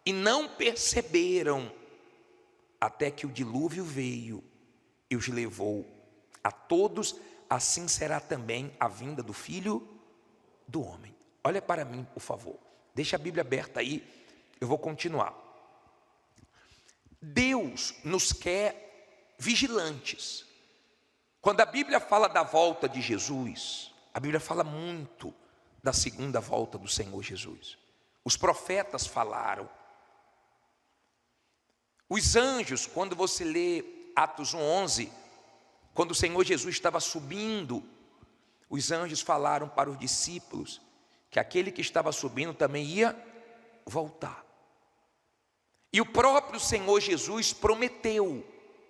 e não perceberam, até que o dilúvio veio e os levou a todos. Assim será também a vinda do Filho do Homem. Olha para mim, por favor. Deixa a Bíblia aberta aí, eu vou continuar. Deus nos quer vigilantes. Quando a Bíblia fala da volta de Jesus, a Bíblia fala muito da segunda volta do Senhor Jesus. Os profetas falaram. Os anjos, quando você lê Atos 1:11, quando o Senhor Jesus estava subindo, os anjos falaram para os discípulos que aquele que estava subindo também ia voltar. E o próprio Senhor Jesus prometeu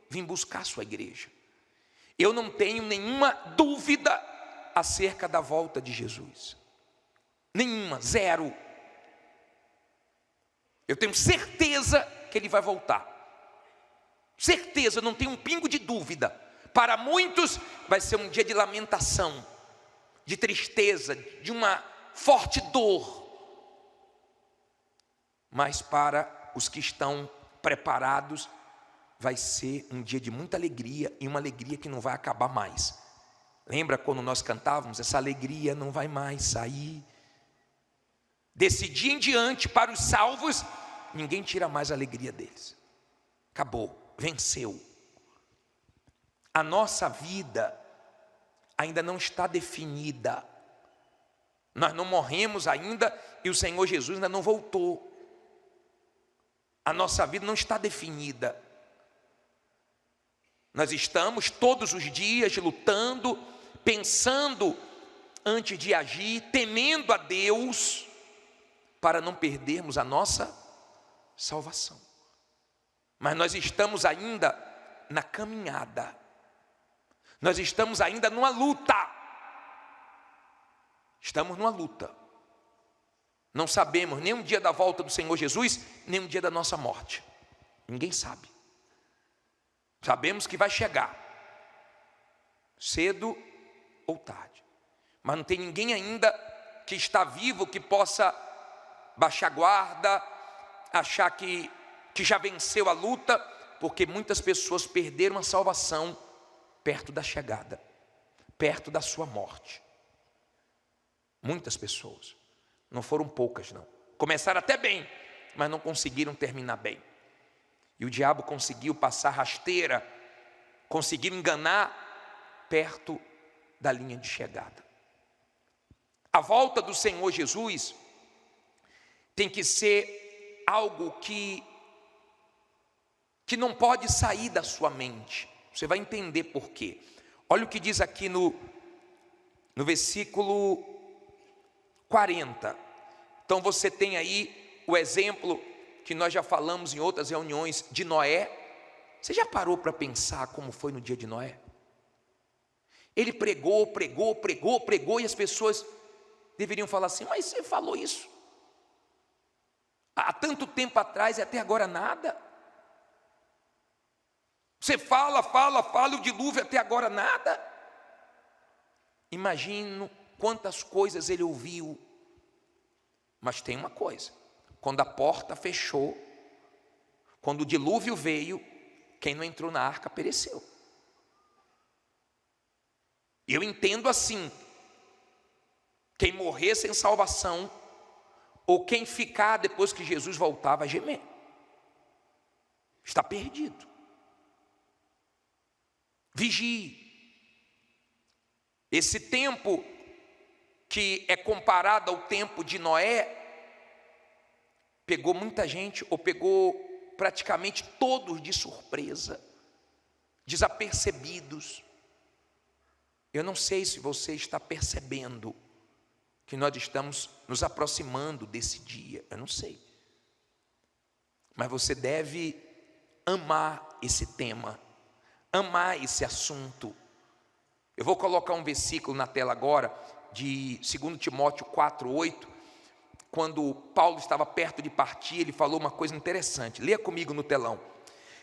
vir buscar a sua igreja. Eu não tenho nenhuma dúvida acerca da volta de Jesus. Nenhuma, zero. Eu tenho certeza que ele vai voltar. Certeza, não tenho um pingo de dúvida. Para muitos vai ser um dia de lamentação, de tristeza, de uma forte dor. Mas para os que estão preparados, vai ser um dia de muita alegria, e uma alegria que não vai acabar mais. Lembra quando nós cantávamos? Essa alegria não vai mais sair. Desse dia em diante, para os salvos, ninguém tira mais a alegria deles. Acabou, venceu. A nossa vida ainda não está definida. Nós não morremos ainda e o Senhor Jesus ainda não voltou. A nossa vida não está definida. Nós estamos todos os dias lutando, pensando antes de agir, temendo a Deus, para não perdermos a nossa salvação. Mas nós estamos ainda na caminhada. Nós estamos ainda numa luta. Estamos numa luta. Não sabemos nem um dia da volta do Senhor Jesus, nem um dia da nossa morte. Ninguém sabe. Sabemos que vai chegar, cedo ou tarde. Mas não tem ninguém ainda que está vivo que possa baixar guarda, achar que já venceu a luta, porque muitas pessoas perderam a salvação perto da chegada, perto da sua morte. Muitas pessoas, não foram poucas não. Começaram até bem, mas não conseguiram terminar bem. E o diabo conseguiu passar rasteira, conseguiu enganar perto da linha de chegada. A volta do Senhor Jesus tem que ser algo que não pode sair da sua mente. Você vai entender por quê. Olha o que diz aqui no versículo 40. Então você tem aí o exemplo que nós já falamos em outras reuniões de Noé. Você já parou para pensar como foi no dia de Noé? Ele pregou e as pessoas deveriam falar assim: mas você falou isso há tanto tempo atrás e até agora nada. Você fala, o dilúvio até agora nada. Imagino quantas coisas ele ouviu. Mas tem uma coisa: quando a porta fechou, quando o dilúvio veio, quem não entrou na arca pereceu. Eu entendo assim: quem morrer sem salvação, ou quem ficar depois que Jesus voltar, vai gemer. Está perdido. Vigie. Esse tempo que é comparado ao tempo de Noé, pegou muita gente, ou pegou praticamente todos de surpresa, desapercebidos. Eu não sei se você está percebendo que nós estamos nos aproximando desse dia, eu não sei. Mas você deve amar esse tema, amar esse assunto. Eu vou colocar um versículo na tela agora, de 2 Timóteo 4:8, quando Paulo estava perto de partir, ele falou uma coisa interessante. Leia comigo no telão.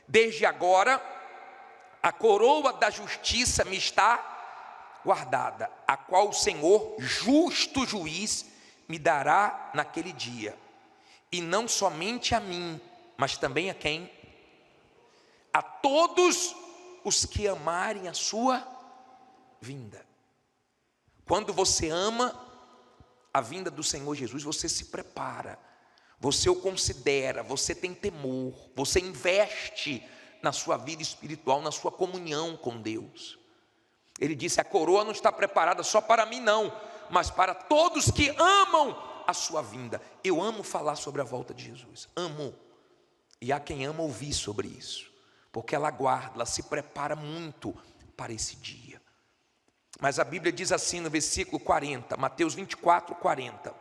Desde agora, a coroa da justiça me está guardada, a qual o Senhor, justo juiz, me dará naquele dia. e não somente a mim, mas também a quem? A todos os que amarem a sua vinda. Quando você ama a vinda do Senhor Jesus, você se prepara, você o considera, você tem temor, você investe na sua vida espiritual, na sua comunhão com Deus. Ele disse: a coroa não está preparada só para mim não, mas para todos que amam a sua vinda. Eu amo falar sobre a volta de Jesus, amo, e há quem ama ouvir sobre isso, porque ela aguarda, ela se prepara muito para esse dia. Mas a Bíblia diz assim no versículo 40, Mateus 24, 40.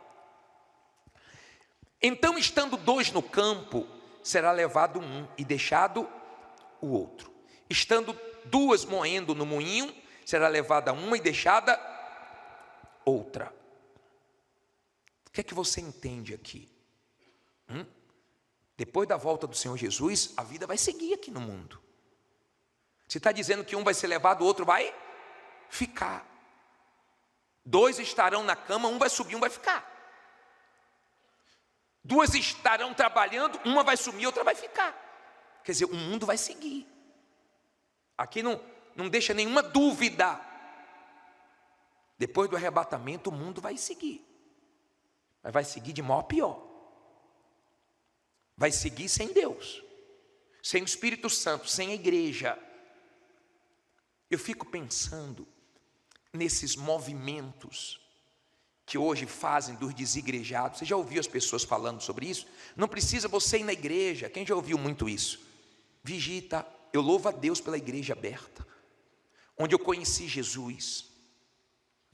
Então, estando dois no campo, será levado um e deixado o outro. Estando duas moendo no moinho, será levada uma e deixada outra. O que é que você entende aqui? Depois da volta do Senhor Jesus, a vida vai seguir aqui no mundo. Você está dizendo que um vai ser levado, o outro vai ficar. Dois estarão na cama, um vai subir, um vai ficar. Duas estarão trabalhando, uma vai sumir, outra vai ficar. Quer dizer, o mundo vai seguir. Aqui não deixa nenhuma dúvida. Depois do arrebatamento, o mundo vai seguir. Mas vai seguir de mal a pior. Vai seguir sem Deus, sem o Espírito Santo, sem a igreja. Eu fico pensando nesses movimentos que hoje fazem dos desigrejados. Você já ouviu as pessoas falando sobre isso? Não precisa você ir na igreja. Quem já ouviu muito isso? Vigita. Eu louvo a Deus pela igreja aberta, onde eu conheci Jesus,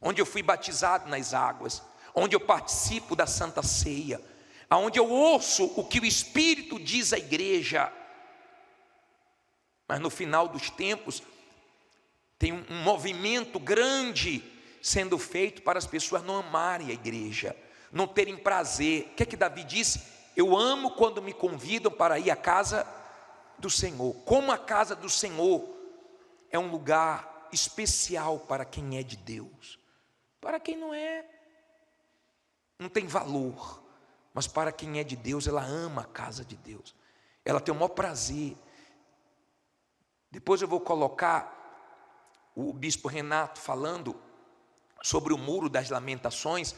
onde eu fui batizado nas águas, onde eu participo da Santa Ceia, onde eu ouço o que o Espírito diz à igreja. Mas no final dos tempos, tem um movimento grande sendo feito para as pessoas não amarem a igreja, não terem prazer. O que é que Davi disse? Eu amo quando me convidam para ir à casa do Senhor. Como a casa do Senhor é um lugar especial para quem é de Deus. Para quem não é, não tem valor. Mas para quem é de Deus, ela ama a casa de Deus. Ela tem o maior prazer. Depois eu vou colocar o bispo Renato falando sobre o muro das lamentações,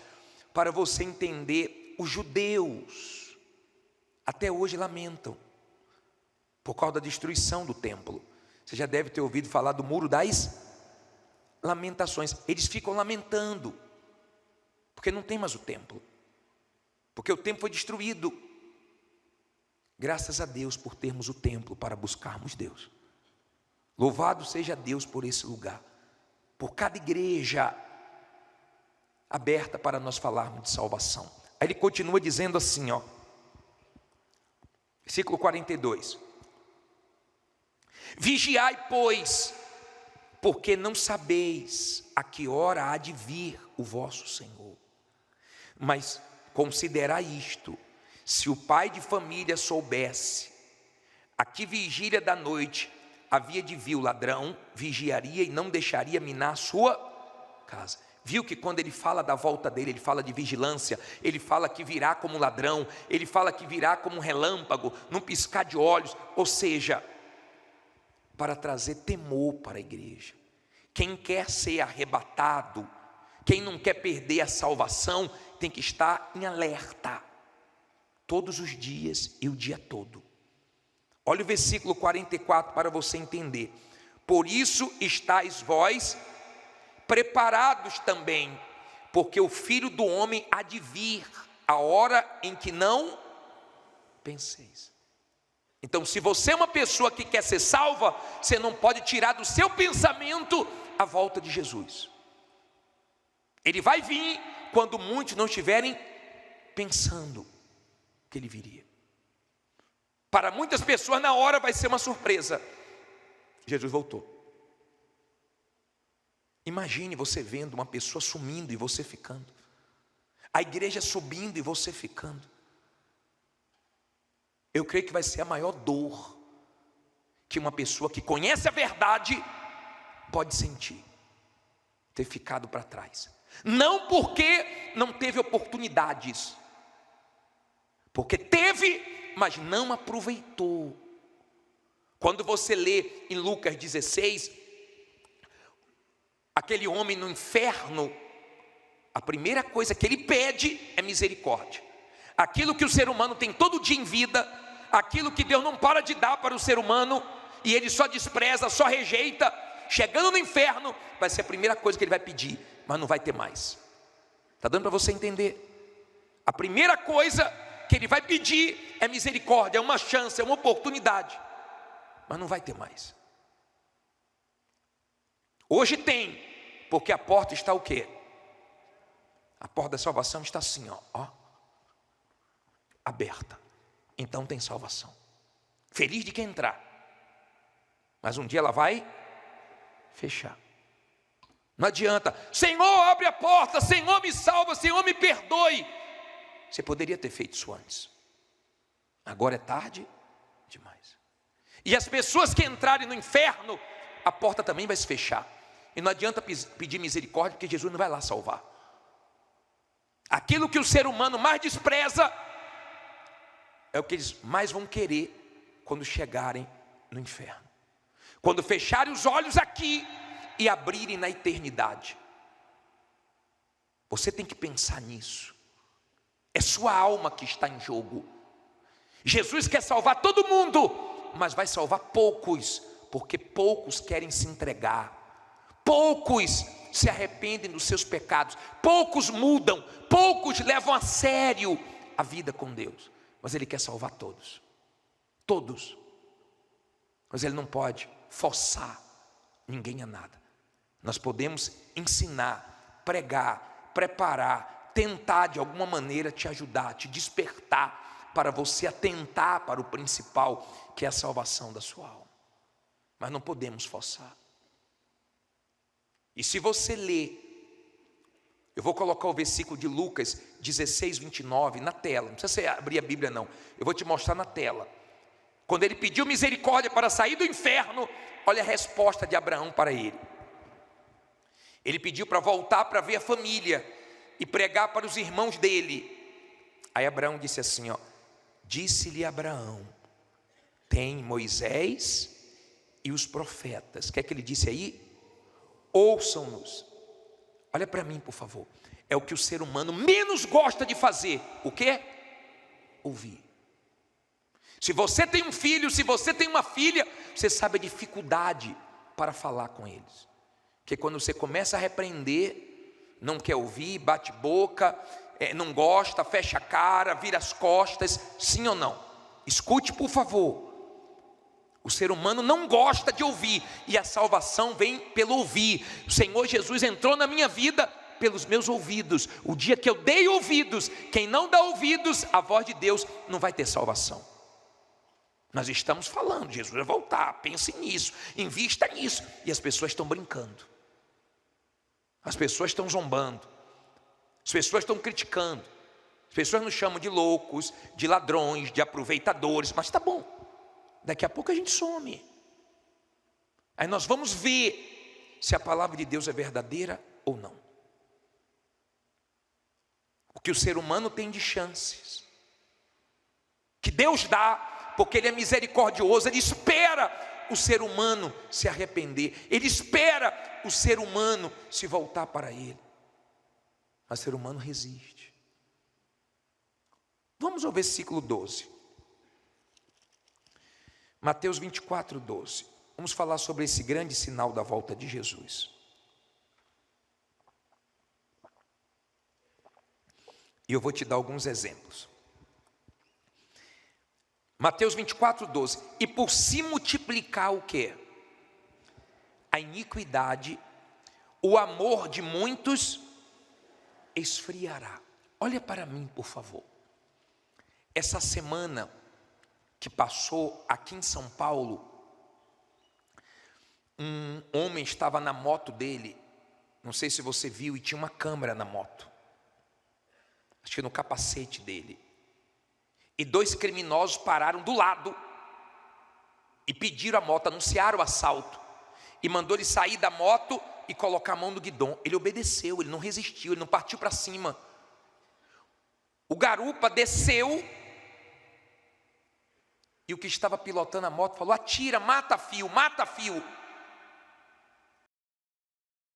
para você entender. Os judeus até hoje lamentam por causa da destruição do templo. Você já deve ter ouvido falar do muro das lamentações. Eles ficam lamentando porque não tem mais o templo, porque o templo foi destruído. Graças a Deus por termos o templo para buscarmos Deus. Louvado seja Deus por esse lugar, por cada igreja aberta para nós falarmos de salvação. Aí ele continua dizendo assim, versículo 42. Vigiai, pois, porque não sabeis a que hora há de vir o vosso Senhor. Mas considerai isto: se o pai de família soubesse a que vigília da noite havia de vir o ladrão, vigiaria e não deixaria minar a sua casa. Viu que quando ele fala da volta dele, ele fala de vigilância, ele fala que virá como ladrão, ele fala que virá como um relâmpago, num piscar de olhos, ou seja, para trazer temor para a igreja. Quem quer ser arrebatado, quem não quer perder a salvação, tem que estar em alerta, todos os dias e o dia todo. Olha o versículo 44 para você entender. Por isso estáis vós preparados também, porque o Filho do Homem há de vir a hora em que não penseis. Então, se você é uma pessoa que quer ser salva, você não pode tirar do seu pensamento a volta de Jesus. Ele vai vir quando muitos não estiverem pensando que ele viria. Para muitas pessoas na hora vai ser uma surpresa. Jesus voltou. Imagine você vendo uma pessoa sumindo e você ficando, a igreja subindo e você ficando. Eu creio que vai ser a maior dor que uma pessoa que conhece a verdade pode sentir, ter ficado para trás. Não porque não teve oportunidades, porque teve, mas não aproveitou. Quando você lê em Lucas 16, aquele homem no inferno, a primeira coisa que ele pede é misericórdia. Aquilo que o ser humano tem todo dia em vida, aquilo que Deus não para de dar para o ser humano, e ele só despreza, só rejeita, chegando no inferno, vai ser a primeira coisa que ele vai pedir, mas não vai ter mais. Está dando para você entender? A primeira coisa que ele vai pedir é misericórdia, é uma chance, é uma oportunidade, mas não vai ter mais. Hoje tem, porque a porta está o quê? A porta da salvação está assim, ó, aberta. Então tem salvação. Feliz de quem entrar, mas um dia ela vai fechar. Não adianta, Senhor, abre a porta, Senhor, me salva, Senhor, me perdoe. Você poderia ter feito isso antes. Agora é tarde demais. E as pessoas que entrarem no inferno, a porta também vai se fechar. E não adianta pedir misericórdia, porque Jesus não vai lá salvar. Aquilo que o ser humano mais despreza é o que eles mais vão querer quando chegarem no inferno. Quando fecharem os olhos aqui e abrirem na eternidade. Você tem que pensar nisso. É sua alma que está em jogo. Jesus quer salvar todo mundo, mas vai salvar poucos, porque poucos querem se entregar. Poucos se arrependem dos seus pecados. Poucos mudam, poucos levam a sério a vida com Deus. Mas Ele quer salvar todos. Todos. Mas Ele não pode forçar ninguém a nada. Nós podemos ensinar, pregar, preparar, tentar de alguma maneira te ajudar, te despertar para você atentar para o principal, que é a salvação da sua alma. Mas não podemos forçar. E se você ler, eu vou colocar o versículo de Lucas 16, 29 na tela. Não precisa você abrir a Bíblia não, eu vou te mostrar na tela. Quando ele pediu misericórdia para sair do inferno, olha a resposta de Abraão para ele. Ele pediu para voltar para ver a família e pregar para os irmãos dele. Aí Abraão disse assim, disse-lhe Abraão, tem Moisés e os profetas. O que é que ele disse aí? Ouçam-nos. Olha para mim, por favor. É o que o ser humano menos gosta de fazer. O quê? Ouvir. Se você tem um filho, se você tem uma filha, você sabe a dificuldade para falar com eles. Porque quando você começa a repreender, não quer ouvir, bate boca, não gosta, fecha a cara, vira as costas. Sim ou não? Escute, por favor. O ser humano não gosta de ouvir, e a salvação vem pelo ouvir. O Senhor Jesus entrou na minha vida pelos meus ouvidos. O dia que eu dei ouvidos, quem não dá ouvidos à voz de Deus não vai ter salvação. Nós estamos falando, Jesus vai voltar, pense nisso, invista nisso, e as pessoas estão brincando, as pessoas estão zombando, as pessoas estão criticando, as pessoas nos chamam de loucos, de ladrões, de aproveitadores, mas tá bom, daqui a pouco a gente some. Aí nós vamos ver se a palavra de Deus é verdadeira ou não. O que o ser humano tem de chances, que Deus dá, porque Ele é misericordioso, Ele espera o ser humano se arrepender, Ele espera o ser humano se voltar para Ele, mas o ser humano resiste. Vamos ao versículo 12, Mateus 24, 12. Vamos falar sobre esse grande sinal da volta de Jesus. E eu vou te dar alguns exemplos. Mateus 24, 12. E por se multiplicar o quê? A iniquidade, o amor de muitos esfriará. Olha para mim, por favor. Essa semana que passou aqui em São Paulo, um homem estava na moto dele, não sei se você viu, e tinha uma câmera na moto, acho que no capacete dele. E dois criminosos pararam do lado e pediram a moto, anunciaram o assalto, e mandou ele sair da moto e colocar a mão no guidão. Ele obedeceu, ele não resistiu, ele não partiu para cima. O garupa desceu E o que estava pilotando a moto falou: atira, mata fio, mata fio.